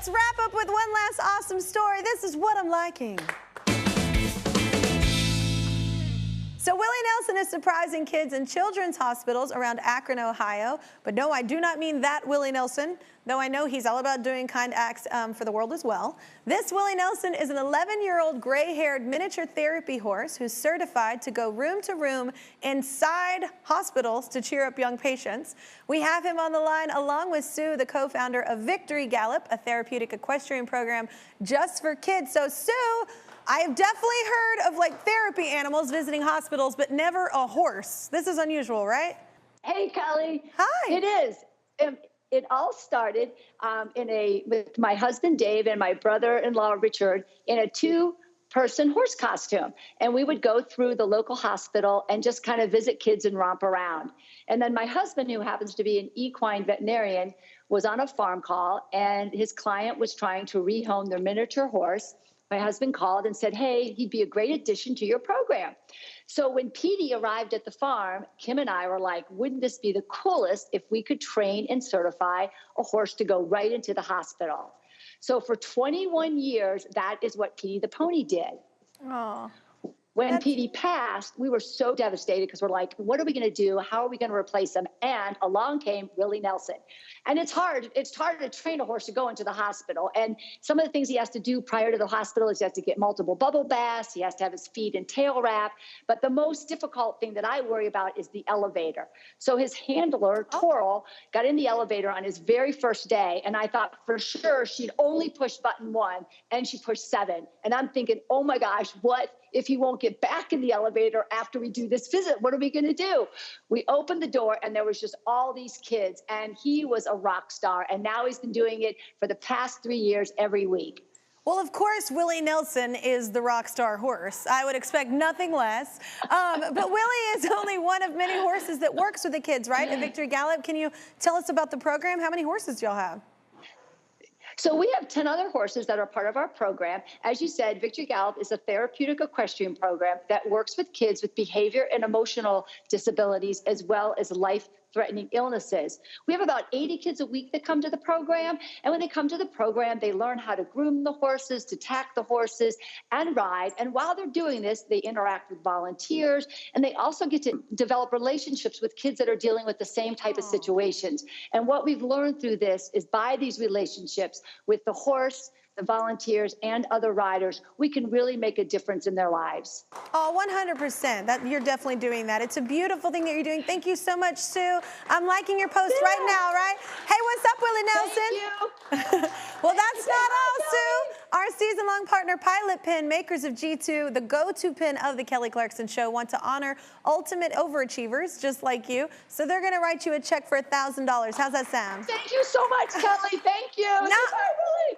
Let's wrap up with one last awesome story. This is what I'm liking. So Willie Nelson is surprising kids in children's hospitals around Akron, Ohio. But no, I do not mean that Willie Nelson, though I know he's all about doing kind acts for the world as well. This Willie Nelson is an 11-year-old gray-haired miniature therapy horse who's certified to go room to room inside hospitals to cheer up young patients. We have him on the line along with Sue, the co-founder of Victory Gallop, a therapeutic equestrian program just for kids. So Sue, I've definitely heard of like therapy animals visiting hospitals, but never a horse. This is unusual, right? Hey, Kelly. Hi. It is. It all started with my husband, Dave, and my brother-in-law, Richard, in a two-person horse costume. And we would go through the local hospital and just kind of visit kids and romp around. And then my husband, who happens to be an equine veterinarian, was on a farm call, and his client was trying to rehome their miniature horse. My husband called and said, hey, he'd be a great addition to your program. So when Petey arrived at the farm, Kim and I were like, wouldn't this be the coolest if we could train and certify a horse to go right into the hospital? So for 21 years, that is what Petey the pony did. Oh. When Petey passed, we were so devastated because we're like, what are we going to do? How are we going to replace him? And along came Willie Nelson. And it's hard to train a horse to go into the hospital. And some of the things he has to do prior to the hospital is he has to get multiple bubble baths. He has to have his feet and tail wrapped. But the most difficult thing that I worry about is the elevator. So his handler, Toral, got in the elevator on his very first day. And I thought for sure she'd only push button 1 and she pushed 7. And I'm thinking, oh my gosh, what if he won't get back in the elevator after we do this visit? What are we going to do? We opened the door and there was just all these kids, and he was a rock star. And now he's been doing it for the past 3 years every week. Well, of course, Willie Nelson is the rock star horse. I would expect nothing less. But Willie is only one of many horses that works with the kids, right? At Victory Gallop. Can you tell us about the program? How many horses do y'all have? So we have 10 other horses that are part of our program. As you said, Victory Gallop is a therapeutic equestrian program that works with kids with behavior and emotional disabilities as well as life-threatening illnesses. We have about 80 kids a week that come to the program. And when they come to the program, they learn how to groom the horses, to tack the horses, and ride. And while they're doing this, they interact with volunteers. And they also get to develop relationships with kids that are dealing with the same type of situations. And what we've learned through this is by these relationships with the horse, the volunteers, and other riders, we can really make a difference in their lives. Oh, 100%. You're definitely doing that. It's a beautiful thing that you're doing. Thank you so much, Sue. I'm liking your post right now, right? Hey, what's up, Willie Nelson? Thank you. Well, that's not all, Sue. Our season-long partner, Pilot Pin, makers of G2, the go-to pin of the Kelly Clarkson Show, want to honor ultimate overachievers just like you. So they're going to write you a check for $1,000. How's that sound? Thank you so much, Kelly. Thank you. Absolutely.